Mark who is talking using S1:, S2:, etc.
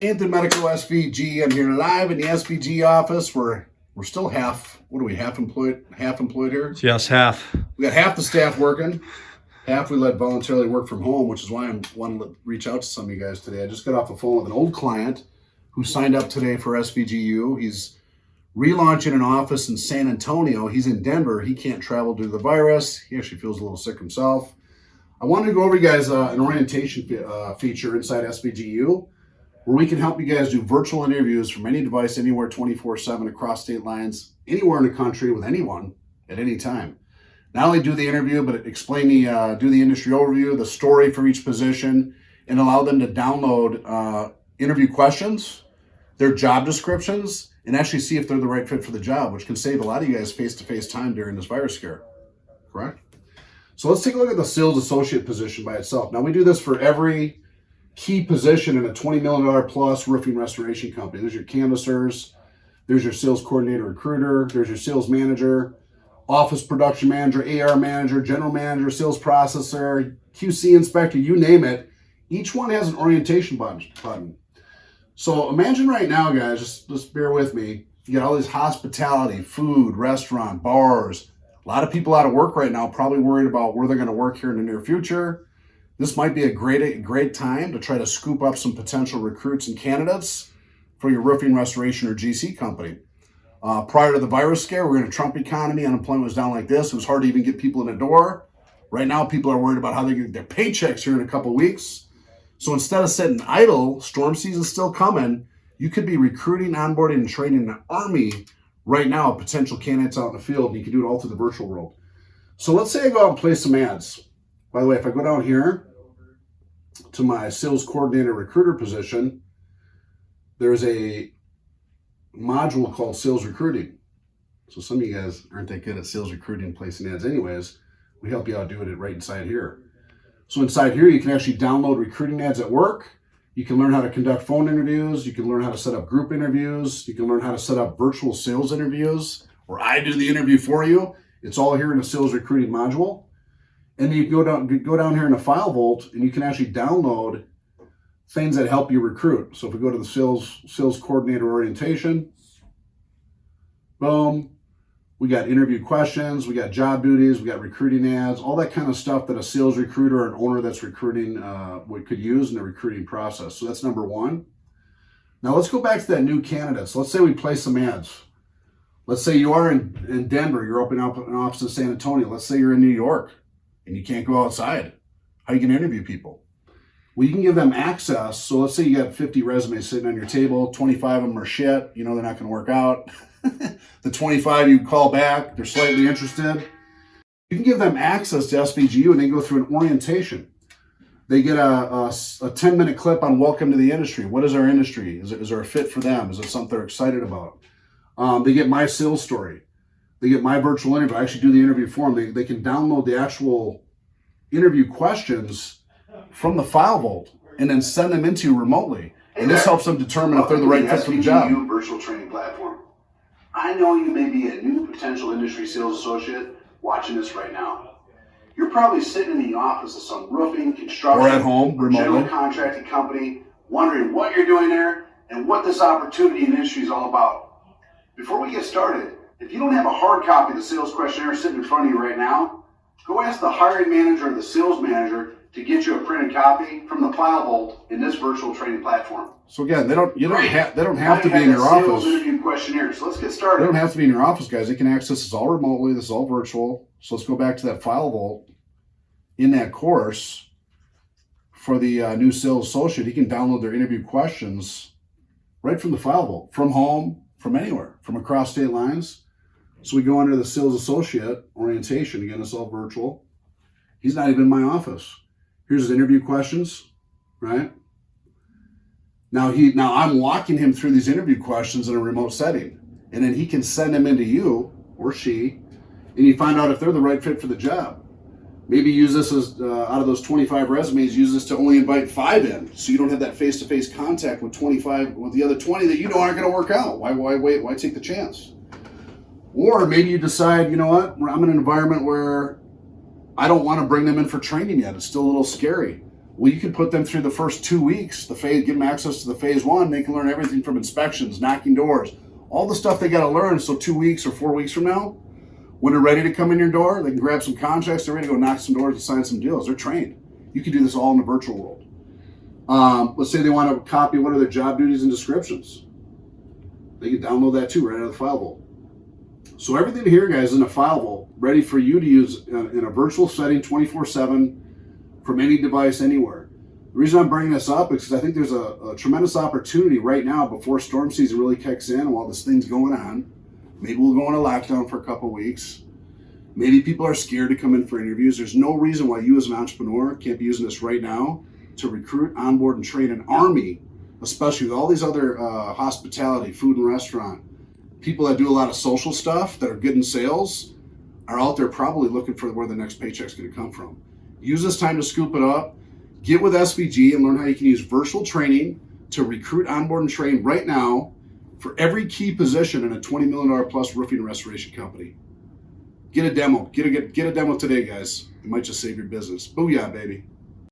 S1: Anthony Medical SVG. I'm here live in the SVG office. We're still half. What are we? Half employed here.
S2: Yes, half.
S1: We got half the staff working. Half we let voluntarily work from home, which is why I'm wanting to reach out to some of you guys today. I just got off the phone with an old client who signed up today for SVG U. He's relaunching an office in San Antonio. He's in Denver. He can't travel due to the virus. He actually feels a little sick himself. I wanted to go over you guys an orientation feature inside SVG U, where we can help you guys do virtual interviews from any device, anywhere, 24/7, across state lines, anywhere in the country with anyone at any time. Not only do the interview, but explain do the industry overview, the story for each position, and allow them to download interview questions, their job descriptions, and actually see if they're the right fit for the job, which can save a lot of you guys face-to-face time during this virus scare, correct? So let's take a look at the sales associate position by itself. Now we do this for every key position in a $20 million plus roofing restoration company. There's your canvassers, there's your sales coordinator recruiter, there's your sales manager, office production manager, AR manager, general manager, sales processor, QC inspector, you name it. Each one has an orientation button. So imagine right now, guys, just bear with me. You got all these hospitality, food, restaurant, bars. A lot of people out of work right now, probably worried about where they're going to work here in the near future. This might be a great time to try to scoop up some potential recruits and candidates for your roofing restoration or GC company. Prior to the virus scare, we were in a Trump economy. Unemployment was down like this. It was hard to even get people in the door. Right now, people are worried about how they get their paychecks here in a couple of weeks. So instead of sitting idle, storm season's still coming. You could be recruiting, onboarding, and training an army right now of potential candidates out in the field. And you can do it all through the virtual world. So let's say I go out and place some ads. By the way, if I go down here to my sales coordinator recruiter position, there's a module called sales recruiting. So some of you guys aren't that good at sales recruiting and placing ads anyways. We help you out doing it right inside here. So inside here, you can actually download recruiting ads at work. You can learn how to conduct phone interviews. You can learn how to set up group interviews. You can learn how to set up virtual sales interviews, where I do the interview for you. It's all here in the sales recruiting module. And you go down here in the file vault, and you can actually download things that help you recruit. So if we go to the sales coordinator orientation, boom, we got interview questions, we got job duties, we got recruiting ads, all that kind of stuff that a sales recruiter or an owner that's recruiting could use in the recruiting process. So that's number one. Now let's go back to that new candidate. So let's say we place some ads. Let's say you are in Denver, you're opening up an office in San Antonio. Let's say you're in New York and you can't go outside. How are you going to interview people? Well, you can give them access. So let's say you got 50 resumes sitting on your table, 25 of them are shit, you know they're not going to work out. The 25 you call back, they're slightly interested. You can give them access to SVGU and they go through an orientation. They get a 10-minute clip on welcome to the industry. What is our industry? Is there a fit for them? Is it something they're excited about? They get my sales story. They get my virtual interview. I actually do the interview for them. They can download the actual interview questions from the file vault and then send them into you remotely. And this helps them determine if they're the right fit for the job.
S3: SVG virtual training platform. I know you may be a new potential industry sales associate watching this right now. You're probably sitting in the office of some roofing, construction,
S1: or at home,
S3: or general contracting company, wondering what you're doing there and what this opportunity in industry is all about. Before we get started, if you don't have a hard copy of the sales questionnaire sitting in front of you right now, go ask the hiring manager or the sales manager to get you a printed copy from the file vault in this virtual training platform.
S1: So again, they don't have to be in your office.
S3: Interview questionnaire. So let's get started.
S1: They don't have to be in your office, guys. They can access this all remotely. This is all virtual. So let's go back to that file vault. In that course, for the new sales associate, he can download their interview questions right from the file vault, from home, from anywhere, from across state lines. So we go under the sales associate orientation. Again, it's all virtual. He's not even in my office. Here's his interview questions, right? Now I'm walking him through these interview questions in a remote setting, and then he can send them into you or she, and you find out if they're the right fit for the job. Maybe use this as out of those 25 resumes, use this to only invite 5 in, so you don't have that face-to-face contact with the other 20 that you know aren't going to work out. Why wait? Why take the chance? Or maybe you decide, you know what? I'm in an environment where I don't want to bring them in for training yet. It's still a little scary. Well, you can put them through the first 2 weeks, give them access to the phase 1. They can learn everything from inspections, knocking doors, all the stuff they got to learn. So 2 weeks or 4 weeks from now, when they're ready to come in your door, they can grab some contracts, they're ready to go knock some doors and sign some deals. They're trained. You can do this all in the virtual world. Let's say they want a copy of what are their job duties and descriptions. They can download that too right out of the file vault. So everything here, guys, is in a file vault, ready for you to use in a virtual setting 24/7 from any device anywhere. The reason I'm bringing this up is because I think there's a tremendous opportunity right now before storm season really kicks in and while this thing's going on. Maybe we'll go into lockdown for a couple of weeks. Maybe people are scared to come in for interviews. There's no reason why you as an entrepreneur can't be using this right now to recruit, onboard, and train an army, especially with all these other hospitality, food and restaurant. People that do a lot of social stuff that are good in sales are out there probably looking for where the next paycheck's going to come from. Use this time to scoop it up. Get with SVG and learn how you can use virtual training to recruit, onboard, and train right now for every key position in a $20 million plus roofing and restoration company. Get a demo. Get a demo today, guys. It might just save your business. Booyah, baby.